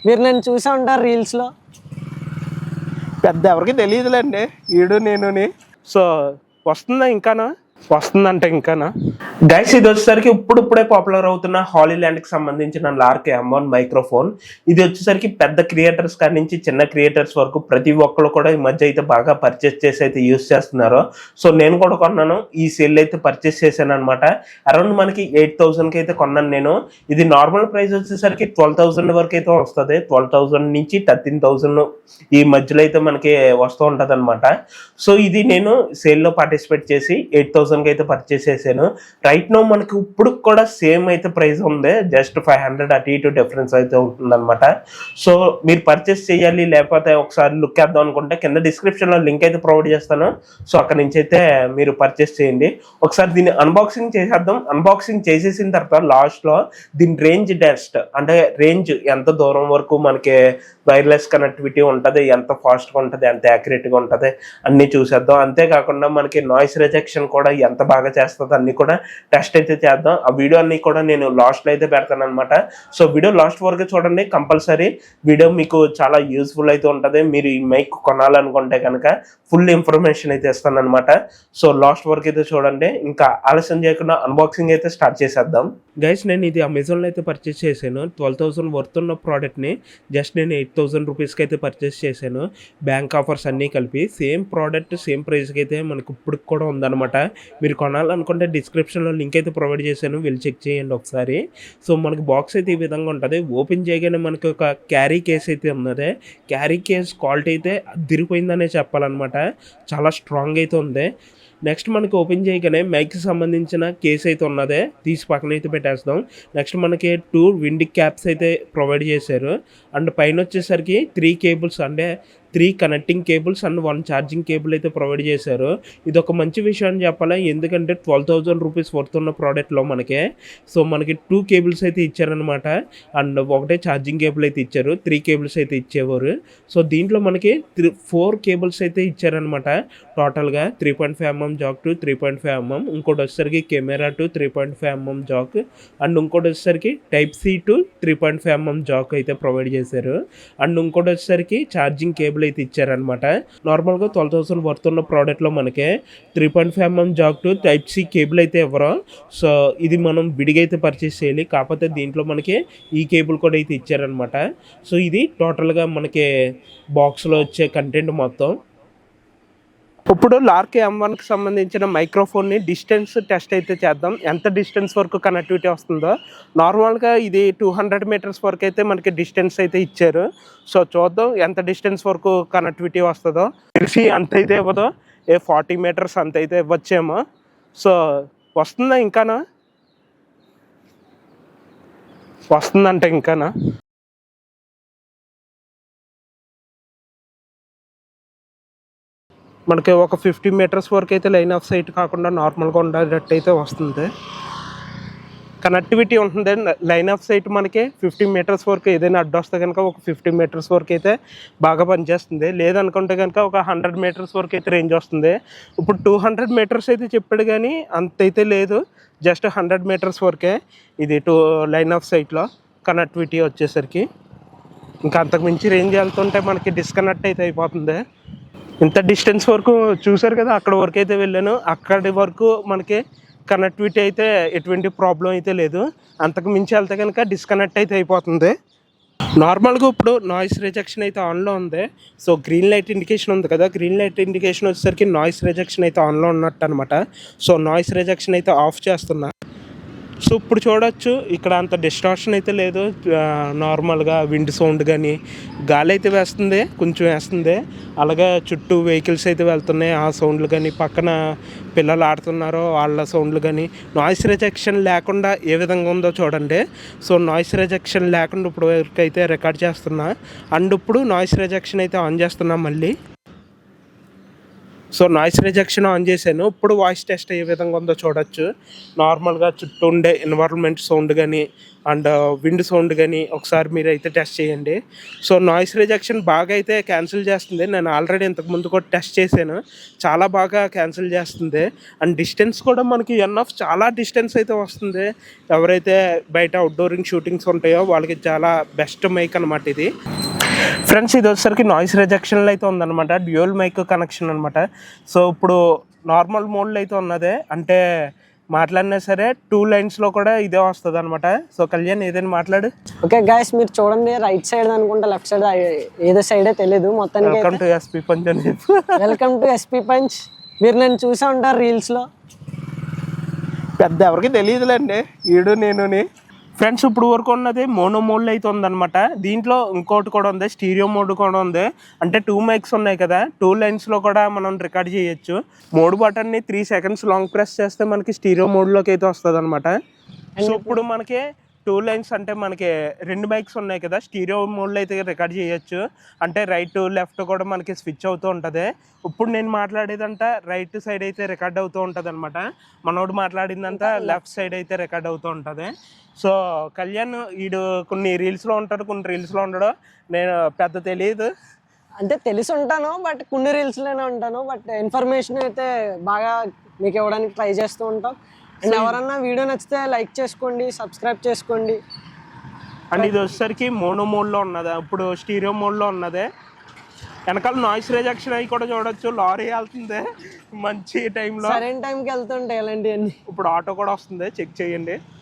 మీరు నన్ను చూసే ఉంటారు రీల్స్లో. పెద్ద ఎవరికి తెలియదులేండి ఈడు నేనుని. సో వస్తుందా ఇంకానా? వస్తుందంటే ఇంకానా గైస్. ఇది వచ్చేసరికి ఇప్పుడే పాపులర్ అవుతున్న హాలీల్యాండ్ కి సంబంధించిన లార్క్ M1 మైక్రోఫోన్. ఇది వచ్చేసరికి పెద్ద క్రియేటర్స్ కాడి నుంచి చిన్న క్రియేటర్స్ వరకు ప్రతి ఒక్కరు కూడా ఈ మధ్య అయితే బాగా పర్చేస్ చేసి అయితే యూజ్ చేస్తున్నారు. సో నేను కూడా కొన్నాను, ఈ సేల్ అయితే పర్చేస్ చేశాను అనమాట. అరౌండ్ మనకి 8,000 కి అయితే కొన్నాను నేను. ఇది నార్మల్ ప్రైస్ వచ్చేసరికి 12,000 వరకు అయితే వస్తుంది. 12,000 నుంచి 13,000 ఈ మధ్యలో అయితే మనకి వస్తూ ఉంటది అనమాట. సో ఇది నేను సేల్లో పార్టిసిపేట్ చేసి 8,000 అయితే పర్చేస్ చేశాను. రైట్ నో మనకి ఇప్పుడు కూడా సేమ్ అయితే ప్రైస్ ఉంది, జస్ట్ 500 అటు ఇటు డిఫరెన్స్ అయితే ఉంటుంది అనమాట. సో మీరు పర్చేస్ చేయాలి లేకపోతే ఒకసారి లుక్ వేద్దాం అనుకుంటే కింద డిస్క్రిప్షన్ లో లింక్ అయితే ప్రొవైడ్ చేస్తాను. సో అక్కడ నుంచి అయితే మీరు పర్చేస్ చేయండి. ఒకసారి దీన్ని అన్బాక్సింగ్ చేసేద్దాం. అన్బాక్సింగ్ చేసేసిన తర్వాత లాస్ట్ లో దీని రేంజ్ టెస్ట్, అంటే రేంజ్ ఎంత దూరం వరకు మనకి వైర్లెస్ కనెక్టివిటీ ఉంటుంది, ఎంత ఫాస్ట్గా ఉంటుంది, ఎంత యాక్యురేట్గా ఉంటుంది అన్నీ చూసేద్దాం. అంతేకాకుండా మనకి నాయిస్ రిజెక్షన్ కూడా ఎంత బాగా చేస్తుంది అన్ని కూడా టెస్ట్ అయితే చేద్దాం. ఆ వీడియో అన్ని కూడా నేను లాస్ట్లో అయితే పెడతాను అనమాట. సో వీడియో లాస్ట్ వరకు చూడండి కంపల్సరీ. వీడియో మీకు చాలా యూస్ఫుల్ అయితే ఉంటుంది. మీరు ఈ మైక్ కొనాలనుకుంటే కనుక ఫుల్ ఇన్ఫర్మేషన్ అయితే ఇస్తాను అనమాట. సో లాస్ట్ వరకు అయితే చూడండి. ఇంకా ఆలస్యం చేయకుండా అన్బాక్సింగ్ అయితే స్టార్ట్ చేసేద్దాం. గైస్ నేను ఇది అమెజాన్లో అయితే పర్చేస్ చేశాను. 12,000 వర్త్ ఉన్న ప్రోడక్ట్ని జస్ట్ నేను 8,000 రూపీస్కి అయితే పర్చేస్ చేశాను. బ్యాంక్ ఆఫర్స్ అన్నీ కలిపి సేమ్ ప్రోడక్ట్ సేమ్ ప్రైస్కి అయితే మనకు ఇప్పుడు కూడా ఉందన్నమాట. మీరు కొనాలనుకుంటే డిస్క్రిప్షన్లో లింక్ అయితే ప్రొవైడ్ చేశాను, వెళ్ళి చెక్ చేయండి ఒకసారి. సో మనకి బాక్స్ అయితే ఈ విధంగా ఉంటుంది. ఓపెన్ చేయగానే మనకి ఒక క్యారీ కేస్ అయితే ఉన్నది. క్యారీ కేస్ క్వాలిటీ అయితే అదిరిపోయిందనే చెప్పాలన్నమాట. చాలా స్ట్రాంగ్ అయితే ఉంది. నెక్స్ట్ మనకి ఓపెన్ చేయగానే మైక్కి సంబంధించిన కేస్ అయితే ఉన్నదే, తీసి పక్కన అయితే పెట్టేస్తాం. నెక్స్ట్ మనకి 2 విండ్ క్యాప్స్ అయితే ప్రొవైడ్ చేశారు. అండ్ పైన వచ్చేసరికి 3 కేబుల్స్, అంటే 3 connecting cables and 1 charging cable అయితే ప్రొవైడ్ చేశారు. ఇది ఒక మంచి విషయం అని చెప్పాలి, ఎందుకంటే 12,000 రూపీస్ వర్త్ ఉన్న ప్రోడక్ట్లో మనకి సో మనకి 2 కేబుల్స్ అయితే ఇచ్చారనమాట. అండ్ ఒకటే ఛార్జింగ్ కేబుల్ అయితే ఇచ్చారు, 3 కేబుల్స్ అయితే ఇచ్చేవారు. సో దీంట్లో మనకి 4 కేబుల్స్ అయితే ఇచ్చారనమాట. టోటల్గా 3.5mm జాక్ టు 3.5mm, ఇంకోటి వచ్చేసరికి camera to 3.5mm Jack, and ఇంకోటి వచ్చేసరికి type C to 3.5mm jack అయితే ప్రొవైడ్ చేశారు. అండ్ ఇంకోటి వచ్చేసరికి ఛార్జింగ్ కేబుల్ అయితే ఇచ్చారనమాట. నార్మల్గా 12,000 వర్త్ ఉన్న ప్రోడక్ట్లో మనకి 3.5mm jack to type C cable అయితే ఇవ్వరు. సో ఇది మనం విడిగా అయితే పర్చేస్ చేయాలి. కాకపోతే దీంట్లో మనకి ఈ కేబుల్ కూడా అయితే ఇచ్చారనమాట. సో ఇది టోటల్గా మనకి బాక్స్లో వచ్చే కంటెంట్ మొత్తం. ఇప్పుడు లార్క్ M1కి సంబంధించిన మైక్రోఫోన్ని డిస్టెన్స్ టెస్ట్ అయితే చేద్దాం, ఎంత డిస్టెన్స్ వరకు కనెక్టివిటీ వస్తుందో. నార్మల్గా ఇది 200 మీటర్స్ వరకు అయితే మనకి డిస్టెన్స్ అయితే ఇచ్చారు. సో చూద్దాం ఎంత డిస్టెన్స్ వరకు కనెక్టివిటీ వస్తుందో. తెలిసి అంత అయితే ఇవ్వదో, 40 మీటర్స్ అంత అయితే ఇవ్వచ్చేమో. సో వస్తుందా ఇంకానా? వస్తుందంటే ఇంకానా? మనకి ఒక 50 మీటర్స్ వరకు అయితే లైన్ ఆఫ్ సైట్ కాకుండా నార్మల్గా ఉండేటట్టు అయితే వస్తుంది. కనెక్టివిటీ ఉంటుంది. లైన్ ఆఫ్ సైట్ మనకి 50 మీటర్స్ వరకు ఏదైనా అడ్డు వస్తే కనుక ఒక 50 మీటర్స్ వరకు అయితే బాగా పనిచేస్తుంది. లేదనుకుంటే కనుక ఒక 100 మీటర్స్ వరకు అయితే రేంజ్ వస్తుంది. ఇప్పుడు 200 మీటర్స్ అయితే చెప్పాడు, కానీ అంత అయితే లేదు, జస్ట్ 100 మీటర్స్ వరకే ఇది లైన్ ఆఫ్ సైట్లో కనెక్టివిటీ వచ్చేసరికి. ఇంకా అంతకు మించి రేంజ్ వెళ్తుంటే మనకి డిస్కనెక్ట్ అయితే అయిపోతుంది. ఇంత డిస్టెన్స్ వరకు చూసారు కదా, అక్కడ వరకు అయితే వెళ్ళాను. అక్కడి వరకు మనకి కనెక్టివిటీ అయితే ఎటువంటి ప్రాబ్లం అయితే లేదు. అంతకు మించి వెళ్తే కనుక డిస్కనెక్ట్ అయితే అయిపోతుంది. నార్మల్గా ఇప్పుడు నాయిస్ రిజెక్షన్ అయితే ఆన్లో ఉంది. సో గ్రీన్ లైట్ ఇండికేషన్ ఉంది కదా, గ్రీన్ లైట్ ఇండికేషన్ వచ్చేసరికి నాయిస్ రిజెక్షన్ అయితే ఆన్లో ఉన్నట్టు అనమాట. సో నాయిస్ రిజెక్షన్ అయితే ఆఫ్ చేస్తున్నా. సో ఇప్పుడు చూడొచ్చు ఇక్కడ అంత డిస్టార్షన్ అయితే లేదు. నార్మల్గా విండ్ సౌండ్ కానీ గాలి అయితే వేస్తుంది, కొంచెం వేస్తుంది. అలాగే చుట్టూ వెహికల్స్ అయితే వెళ్తున్నాయి, ఆ సౌండ్లు కానీ పక్కన పిల్లలు ఆడుతున్నారో వాళ్ళ సౌండ్లు కానీ. నాయిస్ రిజెక్షన్ లేకుండా ఏ విధంగా ఉందో చూడండి. సో నాయిస్ రిజెక్షన్ లేకుండా ఇప్పుడు వరకు అయితే రికార్డ్ చేస్తున్నా. అండ్ ఇప్పుడు నాయిస్ రిజెక్షన్ అయితే ఆన్ చేస్తున్నా మళ్ళీ. సో నాయిస్ రిజెక్షన్ ఆన్ చేశాను. ఇప్పుడు వాయిస్ టెస్ట్ ఏ విధంగా ఉందో చూడొచ్చు. నార్మల్గా చుట్టూ ఉండే ఎన్వైరన్మెంట్ సౌండ్ కానీ అండ్ విండ్ సౌండ్ కానీ ఒకసారి మీరు అయితే టెస్ట్ చేయండి. సో నాయిస్ రిజెక్షన్ బాగా అయితే క్యాన్సిల్ చేస్తుంది. నేను ఆల్రెడీ ఇంతకుముందు కూడా టెస్ట్ చేశాను, చాలా బాగా క్యాన్సిల్ చేస్తుంది. అండ్ డిస్టెన్స్ కూడా మనకి చాలా డిస్టెన్స్ అయితే వస్తుంది. ఎవరైతే బయట అవుట్డోరింగ్ షూటింగ్స్ ఉంటాయో వాళ్ళకి చాలా బెస్ట్ మైక్ అనమాట ఇది. ఫ్రెండ్స్, ఇది వచ్చేసరికి నాయిస్ రిజెక్షన్లో అయితే ఉందన్నమాట, డ్యూయల్ మైక్ కనెక్షన్ అనమాట. సో ఇప్పుడు నార్మల్ మోడ్లో అయితే ఉన్నదే, అంటే మాట్లాడినా సరే 2 లైన్స్లో కూడా ఇదే వస్తుంది అనమాట. సో కళ్యాణ్ ఏదైనా మాట్లాడు. ఓకే గైస్, మీరు చూడండి, రైట్ సైడ్ అనుకుంటా, లెఫ్ట్ సైడ్ ఏదో సైడే తెలియదు మొత్తానికి. వెల్కమ్ టు ఎస్పీ పంచ్ అని వెల్కమ్ టు ఎస్పీ పంచ్. మీరు నన్ను చూసా ఉంటారు రీల్స్లో. పెద్ద ఎవరికి తెలియదులేండి, ఈడు నేనుని. ఫ్రెండ్స్, ఇప్పుడు వరకు ఉన్నది మోనో మోడ్లో అయితే ఉందన్నమాట. దీంట్లో ఇంకోటి కూడా ఉంది, స్టీరియో మోడ్ కూడా ఉంది. అంటే 2 మైక్స్ ఉన్నాయి కదా, 2 లైన్స్లో కూడా మనం రికార్డ్ చేయొచ్చు. మోడ్ బటన్ని 3 సెకండ్స్ లాంగ్ ప్రెస్ చేస్తే మనకి స్టీరియో మోడ్లోకి అయితే వస్తుంది అనమాట. సో ఇప్పుడు మనకి 2 లైన్స్ అంటే మనకి 2 మైక్స్ ఉన్నాయి కదా, స్టీరియో మోడ్లో అయితే రికార్డ్ చేయొచ్చు. అంటే రైట్ లెఫ్ట్ కూడా మనకి స్విచ్ అవుతూ ఉంటుంది. ఇప్పుడు నేను మాట్లాడేదంతా రైట్ సైడ్ అయితే రికార్డ్ అవుతూ ఉంటుంది అనమాట. మనోడు మాట్లాడిందంతా లెఫ్ట్ సైడ్ అయితే రికార్డ్ అవుతూ ఉంటుంది. సో కళ్యాణ్ వీడు కొన్ని రీల్స్లో ఉంటాడు, కొన్ని రీల్స్లో ఉండడు. నేను పెద్ద తెలియదు, అంటే తెలిసి ఉంటాను, బట్ కొన్ని రీల్స్లోనే ఉంటాను. బట్ ఇన్ఫర్మేషన్ అయితే బాగా మీకు ఇవ్వడానికి ట్రై చేస్తూ ఉంటాం. అండ్ ఎవరన్నా వీడియో నచ్చితే లైక్ చేసుకోండి, సబ్స్క్రైబ్ చేసుకోండి. అండ్ ఇది వచ్చేసరికి మోనో మోడ్లో ఉన్నదా, ఇప్పుడు స్టీరియో మోడ్లో ఉన్నదే. వెనకాల నాయిస్ రిజెక్షన్ అవి కూడా చూడొచ్చు. లారీ వెళ్తుంది మంచి టైంలో, సరైన టైంకి వెళ్తుంటాయి ఇలాంటివన్నీ. ఇప్పుడు ఆటో కూడా వస్తుంది, చెక్ చేయండి.